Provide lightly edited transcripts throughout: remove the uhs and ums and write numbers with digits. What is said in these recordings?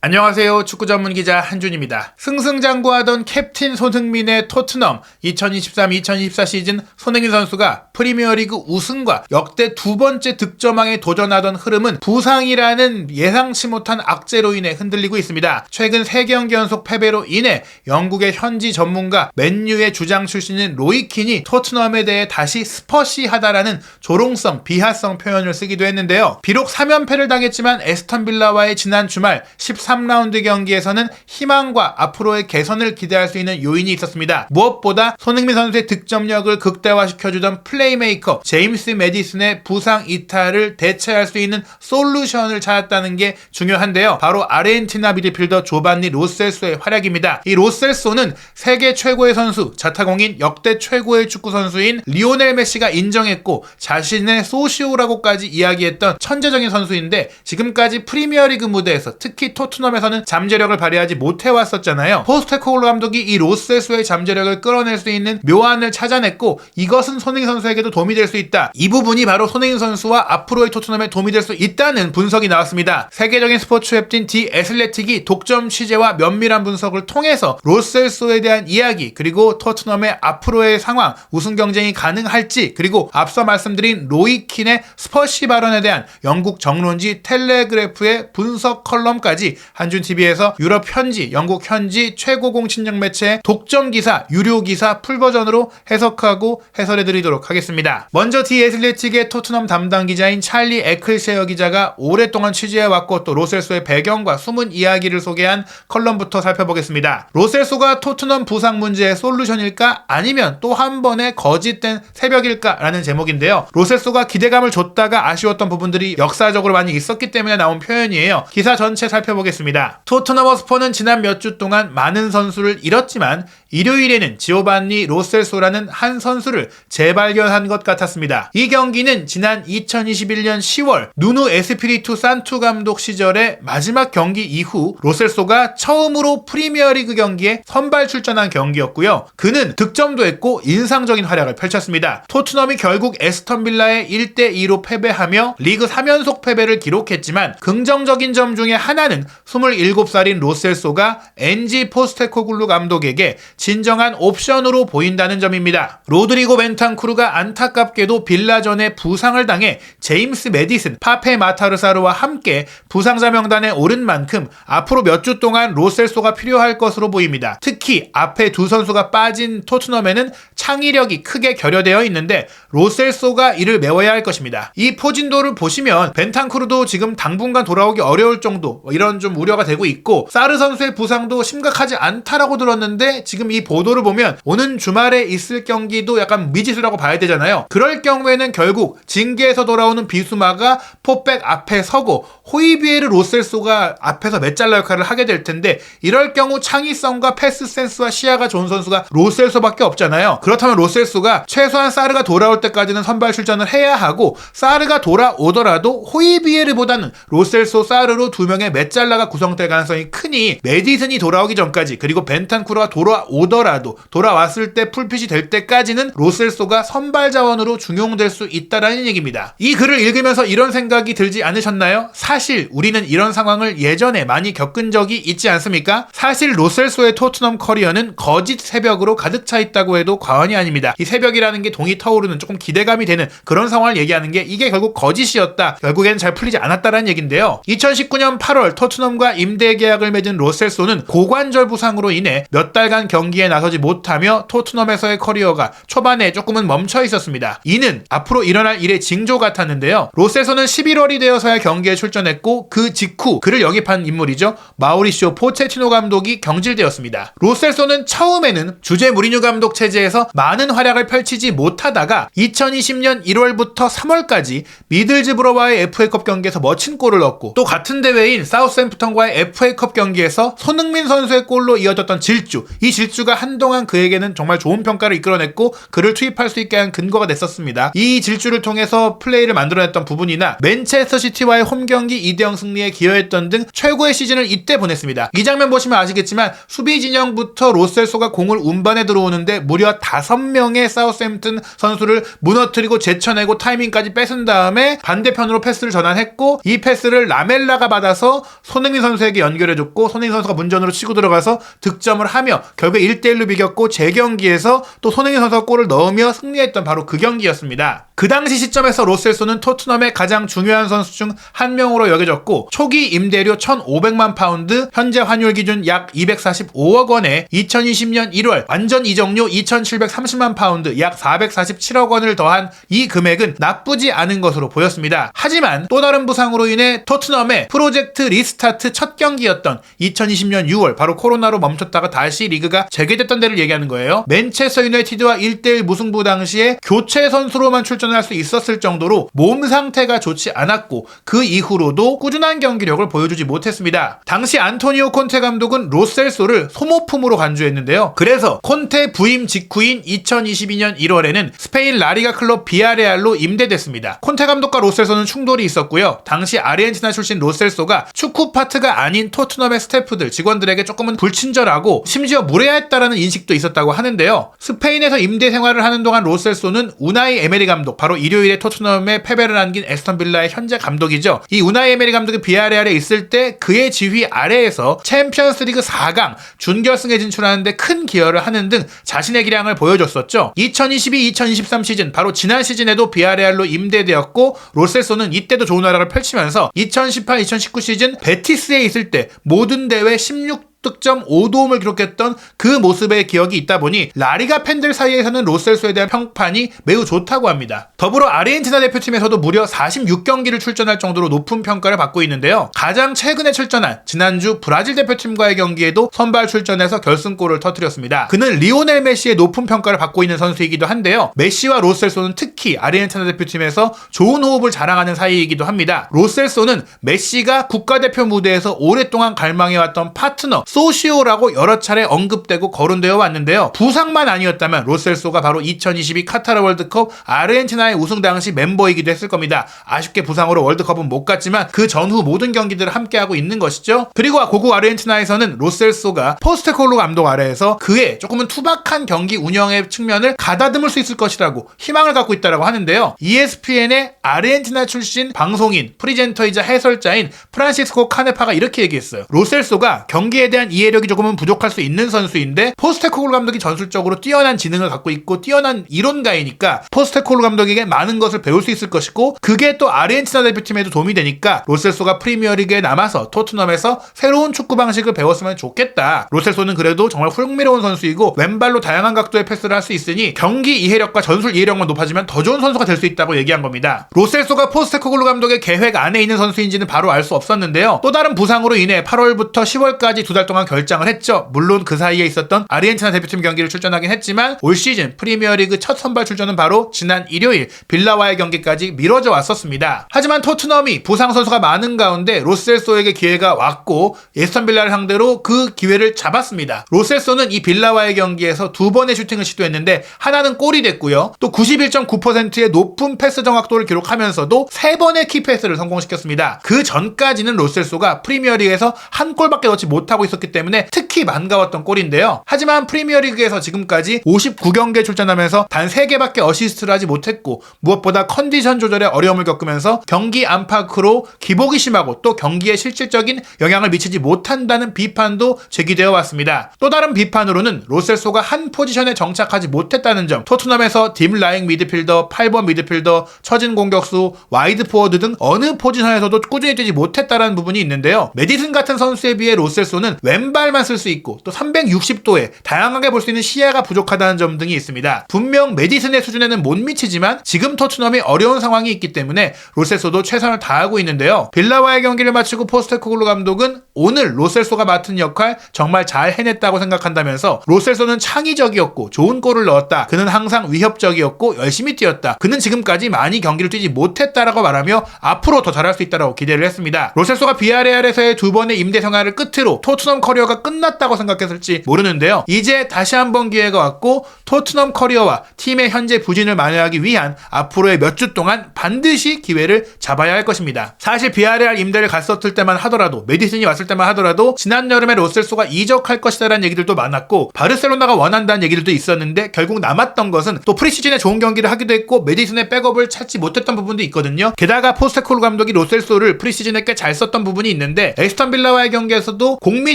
안녕하세요. 축구 전문 기자 한준입니다. 승승장구하던 캡틴 손흥민의 토트넘 2023-2024 시즌 손흥민 선수가 프리미어리그 우승과 역대 두 번째 득점왕에 도전하던 흐름은 부상이라는 예상치 못한 악재로 인해 흔들리고 있습니다. 최근 3경기 연속 패배로 인해 영국의 현지 전문가 맨유의 주장 출신인 로이킨이 토트넘에 대해 다시 스퍼시하다라는 조롱성, 비하성 표현을 쓰기도 했는데요. 비록 3연패를 당했지만 에스턴 빌라와의 지난 주말 13라운드 경기에서는 희망과 앞으로의 개선을 기대할 수 있는 요인이 있었습니다. 무엇보다 손흥민 선수의 득점력을 극대화시켜주던 플레이메이커 제임스 매디슨의 부상 이탈을 대체할 수 있는 솔루션을 찾았다는 게 중요한데요. 바로 아르헨티나 미드필더 조반니 로셀소의 활약입니다. 이 로셀소는 세계 최고의 선수, 자타공인 역대 최고의 축구 선수인 리오넬 메시가 인정했고 자신의 소시오라고까지 이야기했던 천재적인 선수인데 지금까지 프리미어리그 무대에서 특히 토트넘에서는 잠재력을 발휘하지 못해왔었잖아요. 포스테코글루 감독이 이 로셀소의 잠재력을 끌어낼 수 있는 묘안을 찾아냈고 이것은 손흥민 선수에게도 도움이 될 수 있다. 이 부분이 바로 손흥민 선수와 앞으로의 토트넘에 도움이 될 수 있다는 분석이 나왔습니다. 세계적인 스포츠 웹진 디 애슬레틱이 독점 취재와 면밀한 분석을 통해서 로셀소에 대한 이야기 그리고 토트넘의 앞으로의 상황, 우승 경쟁이 가능할지 그리고 앞서 말씀드린 로이킨의 스퍼시 발언에 대한 영국 정론지 텔레그래프의 분석 컬럼까지 한준TV에서 유럽 현지, 영국 현지 최고 공신력 매체의 독점 기사, 유료 기사 풀버전으로 해석하고 해설해드리도록 하겠습니다. 먼저 디 애슬레틱의 토트넘 담당 기자인 찰리 에클셰어 기자가 오랫동안 취재해왔고 또 로셀소의 배경과 숨은 이야기를 소개한 컬럼부터 살펴보겠습니다. 로셀소가 토트넘 부상 문제의 솔루션일까? 아니면 또 한 번의 거짓된 새벽일까? 라는 제목인데요. 로셀소가 기대감을 줬다가 아쉬웠던 부분들이 역사적으로 많이 있었기 때문에 나온 표현이에요. 기사 전체 살펴보겠습니다. 토트넘 허스퍼는 지난 몇 주 동안 많은 선수를 잃었지만 일요일에는 지오반니 로셀소라는 한 선수를 재발견한 것 같았습니다. 이 경기는 지난 2021년 10월 누누 에스피리투 산투 감독 시절의 마지막 경기 이후 로셀소가 처음으로 프리미어리그 경기에 선발 출전한 경기였고요. 그는 득점도 했고 인상적인 활약을 펼쳤습니다. 토트넘이 결국 에스턴 빌라에 1-2로 패배하며 리그 3연속 패배를 기록했지만 긍정적인 점 중에 하나는 27살인 로셀소가 엔지 포스테코글루 감독에게 진정한 옵션으로 보인다는 점입니다. 로드리고 벤탄쿠르가 안타깝게도 빌라전에 부상을 당해 제임스 매디슨, 파페 마타르사르와 함께 부상자 명단에 오른 만큼 앞으로 몇 주 동안 로셀소가 필요할 것으로 보입니다. 특히 앞에 두 선수가 빠진 토트넘에는 창의력이 크게 결여되어 있는데 로셀소가 이를 메워야 할 것입니다. 이 포진도를 보시면 벤탄쿠르도 지금 당분간 돌아오기 어려울 정도 이런 좀 우려가 되고 있고 사르 선수의 부상도 심각하지 않다라고 들었는데 지금 이 보도를 보면 오는 주말에 있을 경기도 약간 미지수라고 봐야 되잖아요. 그럴 경우에는 결국 징계에서 돌아오는 비수마가 포백 앞에 서고 호이비에르 로셀소가 앞에서 맷잘라 역할을 하게 될 텐데 이럴 경우 창의성과 패스 센스와 시야가 좋은 선수가 로셀소밖에 없잖아요. 그렇다면 로셀소가 최소한 사르가 돌아올 때까지는 선발 출전을 해야 하고 사르가 돌아오더라도 호이비에르보다는 로셀소, 사르로 두 명의 맷잘라가 구성될 가능성이 크니 매디슨이 돌아오기 전까지 그리고 벤탄쿠르가 돌아오더라도 돌아왔을 때 풀핏이 될 때까지는 로셀소가 선발 자원으로 중용될 수 있다라는 얘기입니다. 이 글을 읽으면서 이런 생각이 들지 않으셨나요? 사실 우리는 이런 상황을 예전에 많이 겪은 적이 있지 않습니까? 사실 로셀소의 토트넘 커리어는 거짓 새벽으로 가득 차 있다고 해도 과언이 아닙니다. 이 새벽이라는 게 동이 타오르는 조금 기대감이 되는 그런 상황을 얘기하는 게 이게 결국 거짓이었다. 결국엔 잘 풀리지 않았다라는 얘기인데요. 2019년 8월 토트넘과 임대 계약을 맺은 로셀소는 고관절 부상으로 인해 몇 달간 경기에 나서지 못하며 토트넘에서의 커리어가 초반에 조금은 멈춰 있었습니다. 이는 앞으로 일어날 일의 징조 같았는데요. 로셀소는 11월이 되어서야 경기에 출전했고 그 직후 그를 영입한 인물이죠. 마우리시오 포체티노 감독이 경질되었습니다. 로셀소는 처음에는 주제 무리뉴 감독 체제에서 많은 활약을 펼치지 못하다가 2020년 1월부터 3월까지 미들즈브러와의 FA컵 경기에서 멋진 골을 넣었고 또 같은 대회인 사우스햄프턴과의 FA컵 경기에서 손흥민 선수의 골로 이어졌던 질주, 이 질주 질주가 한동안 그에게는 정말 좋은 평가를 이끌어냈고 그를 투입할 수 있게 한 근거가 됐었습니다. 이 질주를 통해서 플레이를 만들어냈던 부분이나 맨체스터 시티와의 홈경기 2대0 승리에 기여했던 등 최고의 시즌을 이때 보냈습니다. 이 장면 보시면 아시겠지만 수비 진영부터 로셀소가 공을 운반해 들어오는데 무려 5명의 사우스햄튼 선수를 무너뜨리고 제쳐내고 타이밍까지 뺏은 다음에 반대편으로 패스를 전환했고 이 패스를 라멜라가 받아서 손흥민 선수에게 연결해줬고 손흥민 선수가 문전으로 치고 들어가서 득점을 하며 결국 1대1로 비겼고 재경기에서 또 손흥민 선수가 골을 넣으며 승리했던 바로 그 경기였습니다. 그 당시 시점에서 로셀소는 토트넘의 가장 중요한 선수 중 한 명으로 여겨졌고 초기 임대료 1,500만 파운드, 현재 환율 기준 약 245억 원에 2020년 1월 완전 이적료 2,730만 파운드, 약 447억 원을 더한 이 금액은 나쁘지 않은 것으로 보였습니다. 하지만 또 다른 부상으로 인해 토트넘의 프로젝트 리스타트 첫 경기였던 2020년 6월 바로 코로나로 멈췄다가 다시 리그가 재개됐던 데를 얘기하는 거예요. 맨체스터 유나이티드와 1대1 무승부 당시에 교체 선수로만 출전할 수 있었을 정도로 몸 상태가 좋지 않았고 그 이후로도 꾸준한 경기력을 보여주지 못했습니다. 당시 안토니오 콘테 감독은 로셀소를 소모품으로 간주했는데요. 그래서 콘테 부임 직후인 2022년 1월에는 스페인 라리가 클럽 비아레알로 임대됐습니다. 콘테 감독과 로셀소는 충돌이 있었고요. 당시 아르헨티나 출신 로셀소가 축구 파트가 아닌 토트넘의 스태프들, 직원들에게 조금은 불친절하고 심지어 무례했다라는 인식도 있었다고 하는데요. 스페인에서 임대 생활을 하는 동안 로셀소는 우나이 에메리 감독, 바로 일요일에 토트넘에 패배를 안긴 에스턴 빌라의 현재 감독이죠. 이 우나이 에메리 감독이 비아레알에 있을 때 그의 지휘 아래에서 챔피언스리그 4강 준결승에 진출하는데 큰 기여를 하는 등 자신의 기량을 보여줬었죠. 2022-2023 시즌, 바로 지난 시즌에도 비아레알로 임대되었고 로셀소는 이때도 좋은 활약을 펼치면서 2018-2019 시즌 베티스에 있을 때 모든 대회 16득점 5도움을 기록했던 그 모습의 기억이 있다 보니 라리가 팬들 사이에서는 로셀소에 대한 평판이 매우 좋다고 합니다. 더불어 아르헨티나 대표팀에서도 무려 46경기를 출전할 정도로 높은 평가를 받고 있는데요. 가장 최근에 출전한 지난주 브라질 대표팀과의 경기에도 선발 출전해서 결승골을 터뜨렸습니다. 그는 리오넬 메시의 높은 평가를 받고 있는 선수이기도 한데요. 메시와 로셀소는 특히 아르헨티나 대표팀에서 좋은 호흡을 자랑하는 사이이기도 합니다. 로셀소는 메시가 국가대표 무대에서 오랫동안 갈망해왔던 파트너, 소시오라고 여러 차례 언급되고 거론되어 왔는데요. 부상만 아니었다면 로셀소가 바로 2022 카타르 월드컵 아르헨티나의 우승 당시 멤버이기도 했을 겁니다. 아쉽게 부상으로 월드컵은 못 갔지만 그 전후 모든 경기들을 함께하고 있는 것이죠. 그리고 고국 아르헨티나에서는 로셀소가 포스테코글루 감독 아래에서 그의 조금은 투박한 경기 운영의 측면을 가다듬을 수 있을 것이라고 희망을 갖고 있다고 하는데요. ESPN의 아르헨티나 출신 방송인, 프리젠터이자 해설자인 프란시스코 카네파가 이렇게 얘기했어요. 로셀소가 경기에 대한 이해력이 조금은 부족할 수 있는 선수인데 포스테코글루 감독이 전술적으로 뛰어난 지능을 갖고 있고 뛰어난 이론가이니까 포스테코글루 감독에게 많은 것을 배울 수 있을 것이고 그게 또 아르헨티나 대표팀에도 도움이 되니까 로셀소가 프리미어리그에 남아서 토트넘에서 새로운 축구 방식을 배웠으면 좋겠다. 로셀소는 그래도 정말 흥미로운 선수이고 왼발로 다양한 각도의 패스를 할 수 있으니 경기 이해력과 전술 이해력만 높아지면 더 좋은 선수가 될 수 있다고 얘기한 겁니다. 로셀소가 포스테코글루 감독의 계획 안에 있는 선수인지는 바로 알 수 없었는데요. 또 다른 부상으로 인해 8월부터 10월까지 두 달 동안 결장을 했죠. 물론 그 사이에 있었던 아르헨티나 대표팀 경기를 출전하긴 했지만 올 시즌 프리미어리그 첫 선발 출전은 바로 지난 일요일 빌라와의 경기까지 미뤄져 왔었습니다. 하지만 토트넘이 부상 선수가 많은 가운데 로셀소에게 기회가 왔고 에스턴 빌라를 상대로 그 기회를 잡았습니다. 로셀소는 이 빌라와의 경기에서 2번의 슈팅을 시도했는데 하나는 골이 됐고요. 또 91.9%의 높은 패스 정확도를 기록하면서도 3번의 키패스를 성공시켰습니다. 그 전까지는 로셀소가 프리미어리그에서 한 골밖에 넣지 못하고 있었기 때문에 특히 반가웠던 골인데요. 하지만 프리미어리그에서 지금까지 59경기에 출전하면서 단 3개밖에 어시스트를 하지 못했고 무엇보다 컨디션 조절에 어려움을 겪으면서 경기 안팎으로 기복이 심하고 또 경기에 실질적인 영향을 미치지 못한다는 비판도 제기되어 왔습니다. 또 다른 비판으로는 로셀소가 한 포지션에 정착하지 못했다는 점, 토트넘에서 딥 라잉 미드필더, 8번 미드필더, 처진 공격수, 와이드 포워드 등 어느 포지션에서도 꾸준히 뛰지 못했다는 부분이 있는데요. 메디슨 같은 선수에 비해 로셀소는 왼발만 쓸 수 있고 또 360도에 다양하게 볼 수 있는 시야가 부족하다는 점 등이 있습니다. 분명 메디슨의 수준에는 못 미치지만 지금 토트넘이 어려운 상황이 있기 때문에 로셀소도 최선을 다하고 있는데요. 빌라와의 경기를 마치고 포스테코글루 감독은 오늘 로셀소가 맡은 역할 정말 잘 해냈다고 생각한다면서 로셀소는 창의적이었고 좋은 골을 넣었다. 그는 항상 위협적이었고 열심히 뛰었다. 경기였다. 그는 지금까지 많이 경기를 뛰지 못했다라고 말하며 앞으로 더 잘할 수 있다라고 기대를 했습니다. 로셀소가 비아레알에서의 두 번의 임대 생활을 끝으로 토트넘 커리어가 끝났다고 생각했을지 모르는데요. 이제 다시 한번 기회가 왔고 토트넘 커리어와 팀의 현재 부진을 만회하기 위한 앞으로의 몇 주 동안 반드시 기회를 잡아야 할 것입니다. 사실 비아레알 임대를 갔었을 때만 하더라도 메디슨이 왔을 때만 하더라도 지난 여름에 로셀소가 이적할 것이다라는 얘기들도 많았고 바르셀로나가 원한다는 얘기들도 있었는데 결국 남았던 것은 또 프리시즌에 좋은 경기를 하기도 했고 메디슨의 백업을 찾지 못했던 부분도 있거든요. 게다가 포스테코글루 감독이 로셀소를 프리시즌에 꽤 잘 썼던 부분이 있는데 에스턴 빌라와의 경기에서도 공미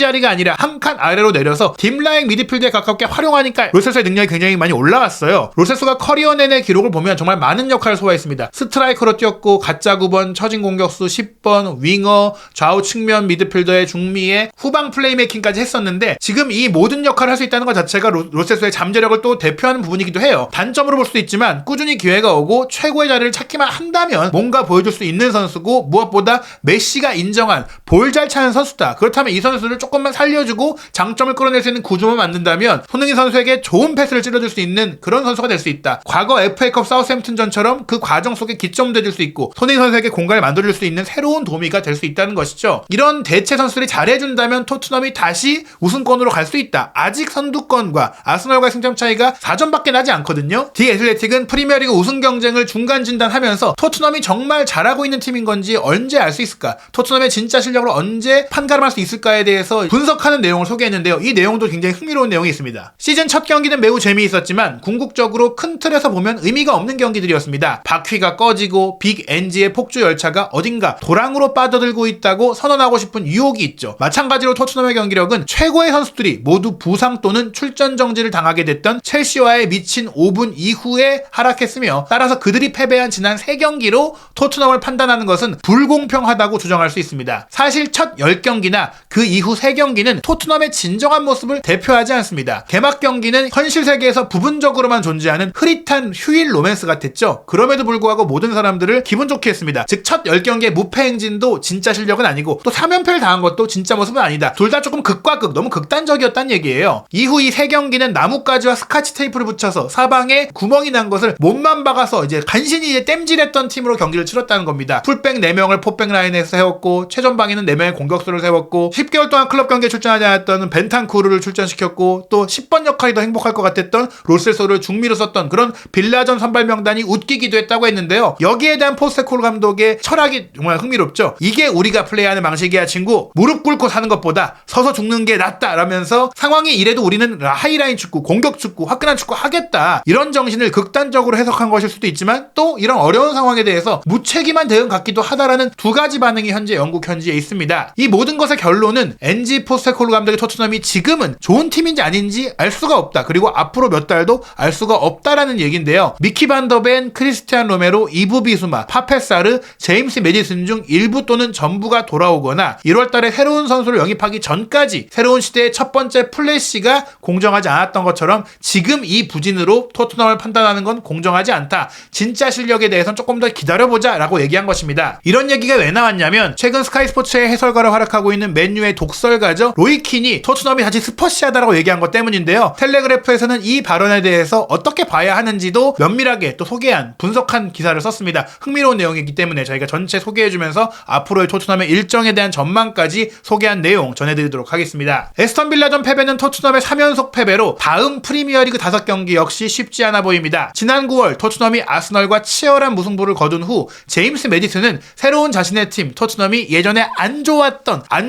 자리가 아니라 한 칸 아래로 내려서 딥라인 미드필드에 가깝게 활용하니까 로셀소의 능력이 굉장히 많이 올라갔어요. 로셀소가 커리어 내내 기록을 보면 정말 많은 역할을 소화했습니다. 스트라이커로 뛰었고 가짜 9번, 처진 공격수 10번, 윙어, 좌우 측면 미드필더의 중미에 후방 플레이메이킹까지 했었는데 지금 이 모든 역할을 할 수 있다는 것 자체가 로셀소의 잠재력을 또 대표하는 부분이기도 해요. 단점으로 볼 수도 있지만 꾸준히 기회가 오고 최고의 자리를 찾기만 한다면 뭔가 보여줄 수 있는 선수고 무엇보다 메시가 인정한 볼 잘 차는 선수다. 그렇다면 이 선수를 조금만 살려주고 장점을 끌어낼 수 있는 구조만 만든다면 손흥민 선수에게 좋은 패스를 찔러줄 수 있는 그런 선수가 될 수 있다. 과거 FA컵 사우스햄튼전처럼 그 과정 속에 기점도 해줄 수 있고 손흥민 선수에게 공간을 만들어줄 수 있는 새로운 도미가 될 수 있다는 것이죠. 이런 대체 선수들이 잘해준다면 토트넘이 다시 우승권으로 갈 수 있다. 아직 선두권과 아스널과의 승점 차이가 4점밖에 나지 않거든요. 디 애틀레틱은 프리미어리그 우승 경쟁을 중간 진단하면서 토트넘이 정말 잘하고 있는 팀인 건지 언제 알 수 있을까? 토트넘의 진짜 실력을 언제 판가름할 수 있을까에 대해서 분석하는 내용을 소개했는데요. 이 내용도 굉장히 흥미로운 내용이 있습니다. 시즌 첫 경기는 매우 재미있었지만 궁극적으로 큰 틀에서 보면 의미가 없는 경기들이었습니다. 바퀴가 꺼지고 빅 엔지의 폭주 열차가 어딘가 도랑으로 빠져들고 있다고 선언하고 싶은 유혹이 있죠. 마찬가지로 토트넘의 경기력은 최고의 선수들이 모두 부상 또는 출전 정지를 당하게 됐던 첼시와의 미친 5분 이후에 하락했으며 따라서 그들이 패배한 지난 3경기로 토트넘을 판단하는 것은 불공평하다고 주장할 수 있습니다. 사실 첫 10경기나 그 이후 3경기는 토트넘의 진정한 모습을 대표하지 않습니다. 개막 경기는 현실 세계에서 부분적으로만 존재하는 흐릿한 휴일 로맨스 같았죠. 그럼에도 불구하고 모든 사람들을 기분 좋게 했습니다. 즉 첫 10경기의 무패 행진도 진짜 실력은 아니고 또 3연패를 당한 것도 진짜 모습은 아니다. 둘 다 조금 극과 극, 너무 극단적이었다는 얘기예요. 이후 이 3경기는 나뭇가지와 스카치 테이프를 붙여서 사방에 구멍이 난 것을 몸만 박아서 이제 간신히 이제 땜질했던 팀으로 경기를 치렀다는 겁니다. 풀백 4명을 포백 라인에 세웠고 최전방에는 4명의 공격수를 세웠고 10개월 동안 클럽 경기에 출전하지 않았던 벤탄쿠르를 출전시켰고 또 10번 역할이 더 행복할 것 같았던 로셀소를 중미로 썼던 그런 빌라전 선발 명단이 웃기기도 했다고 했는데요. 여기에 대한 포스테코글루 감독의 철학이 정말 흥미롭죠. 이게 우리가 플레이하는 방식이야 친구. 무릎 꿇고 사는 것보다 서서 죽는 게 낫다 라면서 상황이 이래도 우리는 하이라인 축구, 공격 축구, 화끈한 축구 하겠다. 이런 정신을 극단적으로 해석한 것일 수도 있지만 또 이런 어려운 상황에 대해서 무책임한 대응 같기도 하다라는 두 가지 반응이 현재 영국 현지에 있습니다. 이 모든 것의 결론은 엔지 포스테코글루 감독의 토트넘이 지금은 좋은 팀인지 아닌지 알 수가 없다. 그리고 앞으로 몇 달도 알 수가 없다라는 얘기인데요. 미키 반더벤, 크리스티안 로메로, 이브 비수마, 파페사르, 제임스 메디슨 중 일부 또는 전부가 돌아오거나 1월달에 새로운 선수를 영입하기 전까지 새로운 시대의 첫 번째 플래시가 공정하지 않았던 것처럼 지금 이 부진으로 토트넘을 판단하는 건 공정하지 않다. 진짜 실력에 대해서는 조금 더 기다려보자 라고 얘기한 것입니다. 이런 얘기가 왜 나왔냐면 최근 스카이스포츠의 해설가로 활약하고 있는 맨유의 독설가죠. 로이킨이 토트넘이 다시 스퍼시하다라고 얘기한 것 때문인데요. 텔레그래프에서는 이 발언에 대해서 어떻게 봐야 하는지도 면밀하게 또 소개한 분석한 기사를 썼습니다. 흥미로운 내용이기 때문에 저희가 전체 소개해주면서 앞으로의 토트넘의 일정에 대한 전망까지 소개한 내용 전해드리도록 하겠습니다. 에스턴 빌라전 패배는 토트넘의 3연속 패배로 다음 프리미어리그 5경기 역시 쉽지 않아 보입니다. 지난 9월 토트넘이 아스널과 치열한 무승부를 거둔 후 제임스 메디슨은 새로운 자신의 팀 토트넘이 예전에 안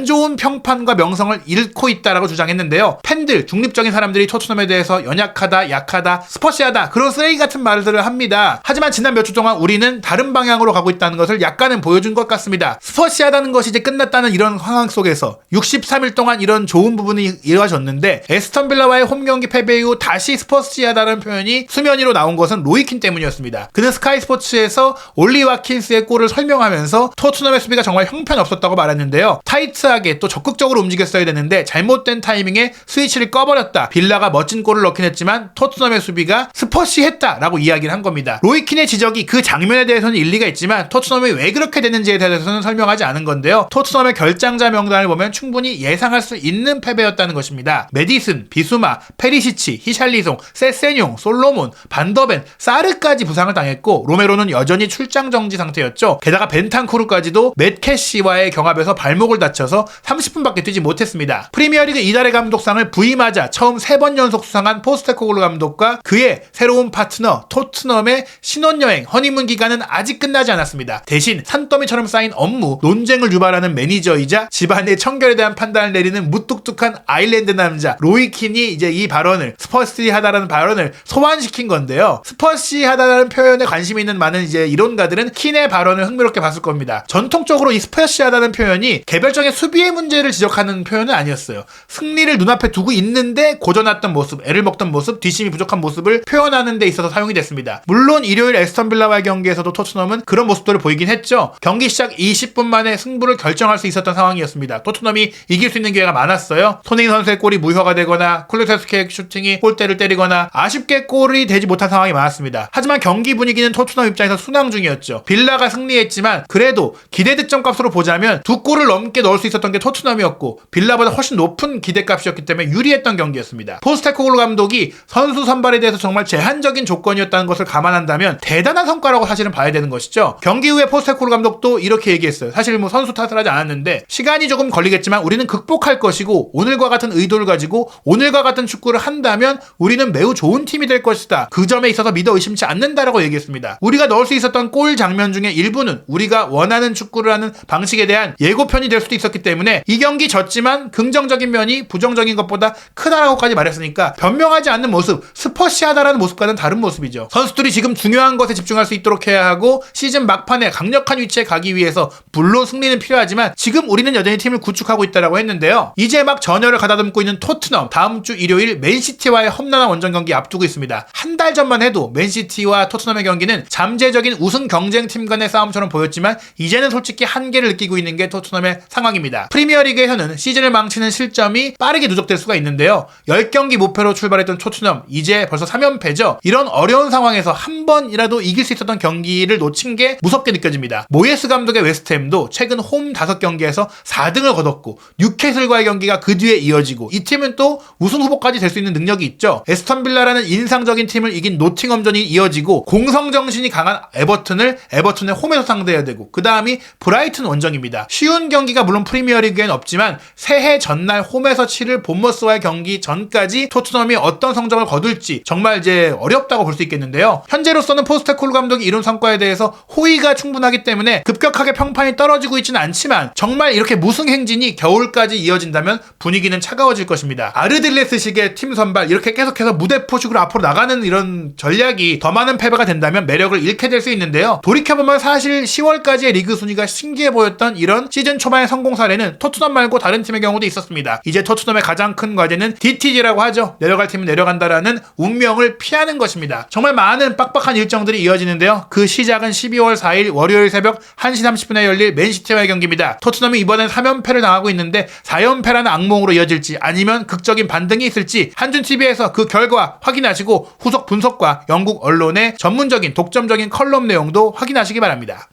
좋은 평판과 명성을 잃고 있다라고 주장했는데요. 팬들, 중립적인 사람들이 토트넘에 대해서 연약하다, 약하다, 스퍼시하다 그런 쓰레기 같은 말들을 합니다. 하지만 지난 몇 주 동안 우리는 다른 방향으로 가고 있다는 것을 약간은 보여준 것 같습니다. 스퍼시하다는 것이 이제 끝났다는 이런 상황 속에서 63일 동안 이런 좋은 부분이 이루어졌는데 에스턴 빌라와의 홈경기 패배 이후 다시 스퍼시하다는 표현이 수면 위로 나온 것은 로이킨 때문이었습니다. 그는 스카이 스포츠에서 올리 와킨스의 골을 설명하면서 토트넘의 수비가 정말 형편없었다고 말했는데요. 타이트하게 또 적극적으로 움직였어야 되는데 잘못된 타이밍에 스위치를 꺼버렸다. 빌라가 멋진 골을 넣긴 했지만 토트넘의 수비가 스퍼시했다라고 이야기를 한 겁니다. 로이킨의 지적이 그 장면에 대해서는 일리가 있지만 토트넘이 왜 그렇게 됐는지에 대해서는 설명하지 않은 건데요. 토트넘의 결장자 명단을 보면 충분히 예상할 수 있는 패배였다는 것입니다. 메디슨, 비수마, 페리시치, 히샬리송, 세세뇽, 솔로몬, 반더벤, 사르까지 부상을 당했고 로메로는 여전히 출장 정지 상태였죠. 게다가 벤탄쿠르까지도 맷캐시와의 경합에서 발목을 다쳐서 30분밖에 뛰지 못했습니다. 프리미어리그 이달의 감독상을 부임하자 처음 3번 연속 수상한 포스테코글루 감독과 그의 새로운 파트너 토트넘의 신혼여행 허니문 기간은 아직 끝나지 않았습니다. 대신 산더미처럼 쌓인 업무, 논쟁을 유발하는 매니저이자 집안의 청결에 대한 판단을 내리는 무뚝뚝한 아일랜드 남자 로이킨이 이제 이 발언을 스퍼시하다라는 발언을 소환시킨 건데요. 스퍼시하다라는 표현에 관심이 있는 많은 이제 이론가들은 킨의 발언을 흥미롭게 봤을 겁니다. 전통적으로 이 스퍼시하다는 표현이 개별적인 수비의 문제를 지적하는 표현은 아니었어요. 승리를 눈앞에 두고 있는데 고전했던 모습, 애를 먹던 모습, 뒷심이 부족한 모습을 표현하는 데 있어서 사용이 됐습니다. 물론 일요일 에스턴 빌라와의 경기에서도 토트넘은 그런 모습들을 보이긴 했죠. 경기 시작 20분 만에 승부를 결정할 수 있었던 상황이었습니다. 토트넘이 이길 수 있는 기회가 많았어요. 손흥민 선수의 골이 무효가 되거나 쿨루세스케의 슈팅이 골대를 때리거나 아쉽게 골이 되지 못한 상황이 많았습니다. 하지만 경기 분위기는 토트넘 입장에서 순항 중이었죠. 빌라가 승리했지만 그래도 기대 득점 값으로 보자면 2골을 넘게 넣을 수 있었던 게 토트넘이었고 빌라보다 훨씬 높은 기대값이었기 때문에 유리했던 경기였습니다. 포스테코글루 감독이 선수 선발에 대해서 정말 제한적인 조건이었다는 것을 감안한다면 대단한 성과라고 사실은 봐야 되는 것이죠. 경기 후에 포스테코글루 감독도 이렇게 얘기했어요. 사실 뭐 선수 탓을 하지 않았는데 시간이 조금 걸리겠지만 우리는 극복할 것이고 오늘과 같은 의도를 가지고 오늘과 같은 축구를 한다면 우리는 매우 좋은 팀이 될 것이다. 그 점에 있어서 믿어 의심치 않는다라고 얘기했습니다. 우리가 넣을 수 있었던 골 장면 중에 일부는 우리가 원하는 축구를 하는 방식에 대한 예고편이 될 수도 있었기 때문에 이 경기 졌지만 긍정적인 면이 부정적인 것보다 크다라고까지 말했으니까 변명하지 않는 모습, 스퍼시하다라는 모습과는 다른 모습이죠. 선수들이 지금 중요한 것에 집중할 수 있도록 해야 하고 시즌 막판에 강력한 위치에 가기 위해서 물론 승리는 필요하지만 지금 우리는 여전히 팀을 구축하고 있다라고 했는데요. 이제 막 전열을 가다듬고 있는 토트넘 다음 주 일요일 맨시티와의 험난한 원정 경기 앞두고 있습니다. 한 달 전만 해도 맨시티와 토트넘의 경기는 잠재적인 우승 경쟁팀 간의 싸움처럼 보였지만 이제는 솔직히 한계를 느끼고 있는 게 토트넘의 상황입니다. 프리미어리그에서는 시즌을 망치는 실점이 빠르게 누적될 수가 있는데요. 10경기 무패로 출발했던 토트넘 이제 벌써 3연패죠. 이런 어려운 상황에서 한 번이라도 이길 수 있었던 경기를 놓친 게 무섭게 느껴집니다. 모예스 감독의 웨스트햄도 최근 홈 5경기에서 4등을 거뒀고 뉴캐슬과의 경기가 그 뒤에 이어지고 이 팀은 또 우승 후보까지 될 수 있는 능력이 있죠. 에스턴 빌라라는 인상적인 팀을 이긴 노팅엄전이 이어지고 공성정신이 강한 에버튼의 홈에서 상대해야 되고 그 다음이 브라이튼 원정입니다. 쉬운 경기가 물론 프리미어리그엔 없지만 새해 전날 홈에서 치를 본머스와의 경기 전까지 토트넘이 어떤 성적을 거둘지 정말 이제 어렵다고 볼 수 있겠는데요. 현재로서는 포스테코글루 감독이 이룬 성과에 대해서 호의가 충분하기 때문에 급격하게 평판이 떨어지고 있지는 않지만 정말 이렇게 무승 행진이 겨울까지 이어진다면 분위기는 차가워질 것입니다. 아르딜레스식의 팀 선발 이렇게 계속해서 무대포식으로 앞으로 나가는 이런 전략이 더 많은 패배가 된다면 매력을 잃게 될 수 있는데요. 돌이켜보면 사실 10월까지의 리그 순위가 신기해 보였던 이런 시즌 초반의 성공 사례는 토트넘 말고 다른 팀의 경우도 있었습니다. 이제 토트넘의 가장 큰 과제는 DTG라고 하죠. 내려갈 팀은 내려간다라는 운명을 피하는 것입니다. 정말 많은 빡빡한 일정들이 이어지는데요. 그 시작은 12월 4일 월요일 새벽 1시 30분에 열릴 맨시티와의 경기입니다. 토트넘이 이번엔 3연패를 당하고 있는데 4연패라는 악몽으로 이어질지 아니면 극적인 반등이 있을지 한준TV에서 그 결과 확인하시고 후속 분석과 영국 언론의 전문적인 독점적인 컬럼 내용도 확인하시기 바랍니다.